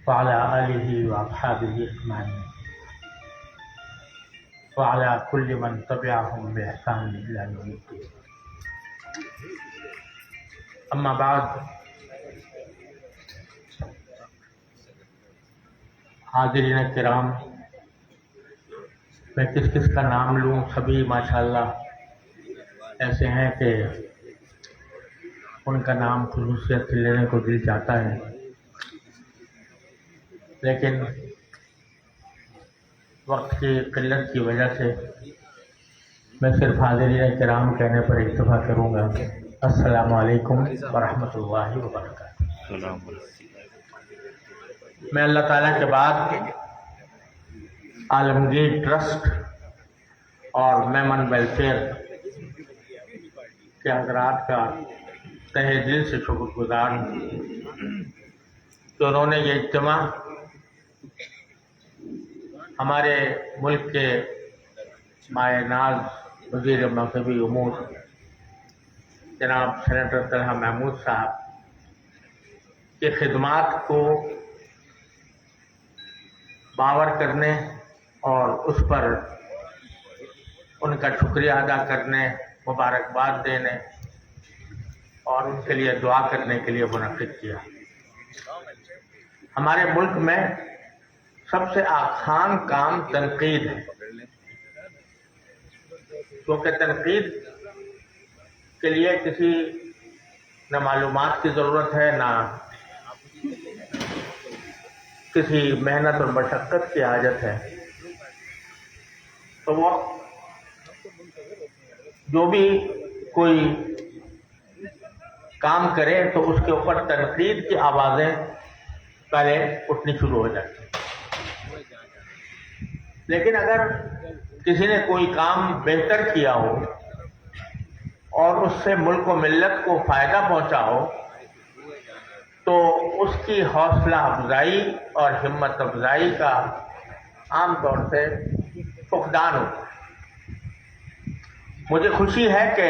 وعلى آله وأصحابه أجمعين وعلى كل من تبعهم بإحسان إلى يوم الدين. أما بعد، حاضرین کرام، میں کس کا نام لوں؟ سبھی ماشاءاللہ ایسے ہیں کہ ان کا نام خصوصیت سے لینے کو دل چاہتا ہے، لیکن وقت کی قلت کی وجہ سے میں صرف حاضرین کرام کہنے پر اکتفا کروں گا. السلام علیکم ورحمۃ اللہ وبرکاتہ. میں اللہ تعالیٰ کے بعد عالمگیر ٹرسٹ اور میمن ویلفیئر کے حضرات کا تہہ دل سے شکر گزار ہوں کہ انہوں نے یہ اجتماع ہمارے ملک کے مائع ناز وزیر مذہبی امور جناب سینیٹر طلحہ محمود صاحب کی خدمات کو باور کرنے اور اس پر ان کا شکریہ ادا کرنے، مبارکباد دینے اور ان کے لیے دعا کرنے کے لیے منعقد کیا. ہمارے ملک میں سب سے آسان کام تنقید ہے، کیونکہ تنقید کے لیے کسی نہ معلومات کی ضرورت ہے، نہ کسی محنت اور مشقت کی حاجت ہے. تو وہ جو بھی کوئی کام کرے تو اس کے اوپر تنقید کی آوازیں پہلے اٹھنی شروع ہو جاتی ہیں. لیکن اگر کسی نے کوئی کام بہتر کیا ہو اور اس سے ملک و ملت کو فائدہ پہنچا ہو تو اس کی حوصلہ افزائی اور ہمت افزائی کا عام طور سے فقدان ہوتا ہے. مجھے خوشی ہے کہ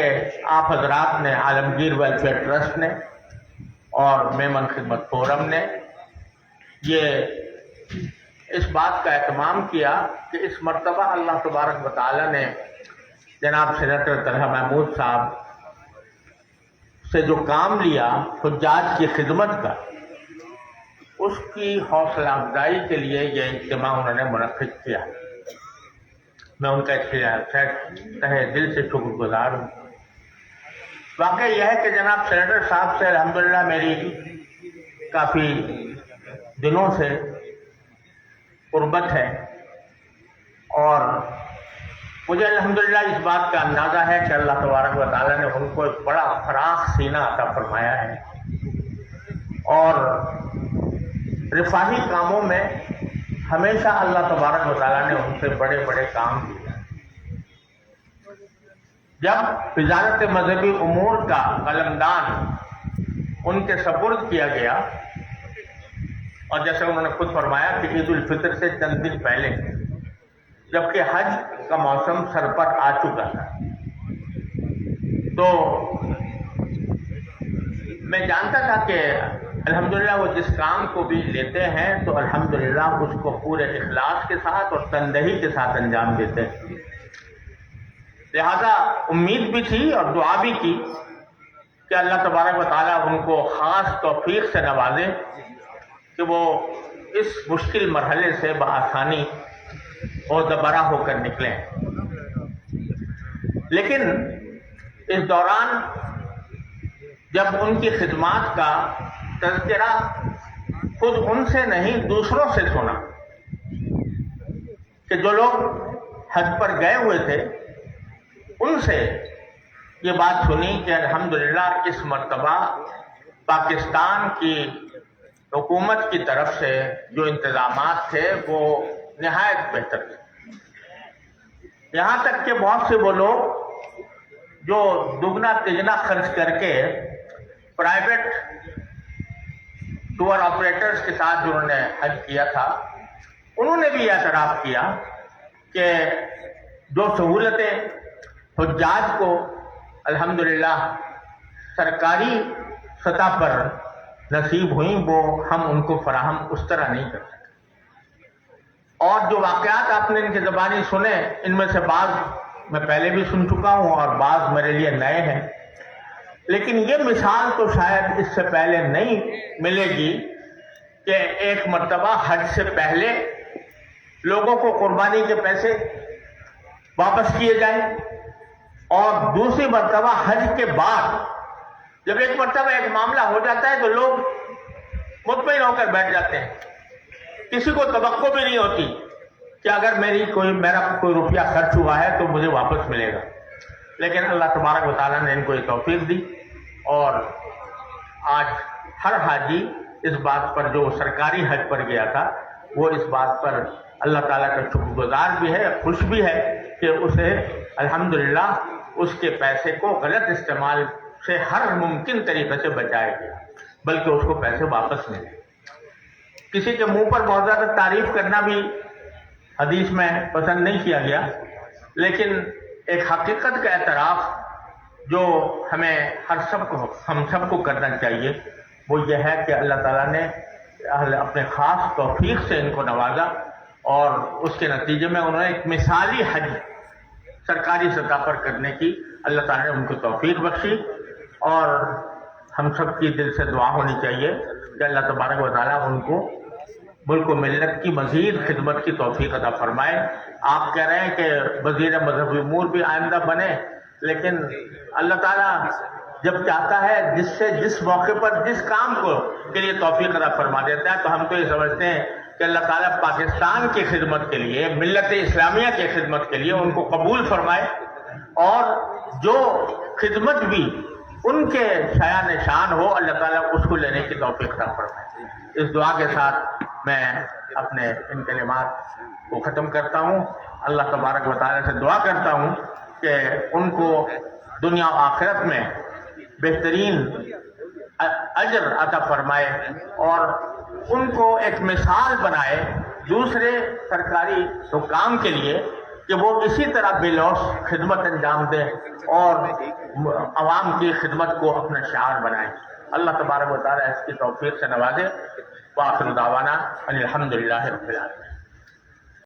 آپ حضرات نے، عالمگیر ویلفیئر ٹرسٹ نے اور میمن خدمت فورم نے یہ اس بات کا اہتمام کیا کہ اس مرتبہ اللہ تبارک و تعالیٰ نے جناب سینیٹر طلحہ محمود صاحب سے جو کام لیا حجاج کی خدمت کا، اس کی حوصلہ افزائی کے لیے یہ اجتماع انہوں نے منعقد کیا. میں ان کا اس لیے تہہ دل سے شکر گزار ہوں. واقعہ یہ ہے کہ جناب سینیٹر صاحب سے الحمدللہ میری کافی دنوں سے قربت ہے اور مجھے الحمدللہ اس بات کا اندازہ ہے کہ اللہ تبارک و تعالیٰ نے ان کو ایک بڑا فراخ سینہ عطا فرمایا ہے اور رفاہی کاموں میں ہمیشہ اللہ تبارک و تعالیٰ نے ان سے بڑے بڑے کام کیے. جب وزارت مذہبی امور کا قلمدان ان کے سپرد کیا گیا اور جیسے انہوں نے خود فرمایا کہ عید الفطر سے چند دن پہلے، جبکہ حج کا موسم سر پر آ چکا تھا، تو میں جانتا تھا کہ الحمدللہ وہ جس کام کو بھی لیتے ہیں تو الحمدللہ اس کو پورے اخلاص کے ساتھ اور تندہی کے ساتھ انجام دیتے ہیں. لہذا امید بھی تھی اور دعا بھی کی کہ اللہ تبارک و تعالیٰ ان کو خاص توفیق سے نوازے کہ وہ اس مشکل مرحلے سے بآسانی اور دوبارہ ہو کر نکلیں. لیکن اس دوران جب ان کی خدمات کا تذکرہ خود ان سے نہیں دوسروں سے سنا کہ جو لوگ حج پر گئے ہوئے تھے ان سے یہ بات سنی کہ الحمدللہ اس مرتبہ پاکستان کی حکومت کی طرف سے جو انتظامات تھے وہ نہایت بہتر تھے. یہاں تک کہ بہت سے وہ لوگ جو دگنا تگنا خرچ کر کے پرائیویٹ ٹور آپریٹرز کے ساتھ جو انہوں نے حج کیا تھا، انہوں نے بھی اعتراف کیا کہ جو سہولتیں حجاج کو الحمدللہ سرکاری سطح پر نصیب ہوئیں وہ ہم ان کو فراہم اس طرح نہیں کر سکتے. اور جو واقعات آپ نے ان کی زبانی سنے ان میں سے بعض میں پہلے بھی سن چکا ہوں اور بعض میرے لیے نئے ہیں، لیکن یہ مثال تو شاید اس سے پہلے نہیں ملے گی کہ ایک مرتبہ حج سے پہلے لوگوں کو قربانی کے پیسے واپس کیے جائیں اور دوسری مرتبہ حج کے بعد جب ایک مرتبہ ایک معاملہ ہو جاتا ہے تو لوگ مطمئن ہو کر بیٹھ جاتے ہیں. کسی کو توقع بھی نہیں ہوتی کہ اگر میرا کوئی روپیہ خرچ ہوا ہے تو مجھے واپس ملے گا. لیکن اللہ تبارک و تعالیٰ نے ان کو یہ توفیق دی اور آج ہر حاجی اس بات پر جو سرکاری حج پر گیا تھا وہ اس بات پر اللہ تعالیٰ کا شکر گزار بھی ہے، خوش بھی ہے کہ اسے الحمدللہ اس کے پیسے کو غلط استعمال سے ہر ممکن طریقے سے بچایا گیا، بلکہ اس کو پیسے واپس ملے. کسی کے منہ پر بہت زیادہ تعریف کرنا بھی حدیث میں پسند نہیں کیا گیا، لیکن ایک حقیقت کا اعتراف جو ہمیں ہم سب کو کرنا چاہیے وہ یہ ہے کہ اللہ تعالیٰ نے اپنے خاص توفیق سے ان کو نوازا اور اس کے نتیجے میں انہوں نے ایک مثالی حج سرکاری سطح پر کرنے کی اللہ تعالیٰ نے ان کو توفیق بخشی. اور ہم سب کی دل سے دعا ہونی چاہیے کہ اللہ تبارک و تعالیٰ ان کو ملک و ملت کی مزید خدمت کی توفیق عطا فرمائے. آپ کہہ رہے ہیں کہ وزیر مذہبی امور بھی آئندہ بنے، لیکن اللہ تعالیٰ جب چاہتا ہے جس سے جس موقع پر جس کام کو کے لیے توفیق عطا فرما دیتا ہے، تو ہم تو یہ سمجھتے ہیں کہ اللہ تعالیٰ پاکستان کی خدمت کے لیے، ملت اسلامیہ کی خدمت کے لیے ان کو قبول فرمائے اور جو خدمت بھی ان کے شایان شان ہو اللہ تعالیٰ اس کو لینے کی توفیق عطا فرمائے. اس دعا کے ساتھ میں اپنے ان کلمات کو ختم کرتا ہوں. اللہ تبارک و تعالیٰ سے دعا کرتا ہوں کہ ان کو دنیا و آخرت میں بہترین اجر عطا فرمائے اور ان کو ایک مثال بنائے دوسرے سرکاری حکام کے لیے کہ وہ اسی طرح بے لوث خدمت انجام دیں اور عوام کی خدمت کو اپنا شعار بنائیں. اللہ تبارک و تعالیٰ اس کی توفیق سے نوازے. وآخر دعوانا ان الحمد للہ رب العالمین.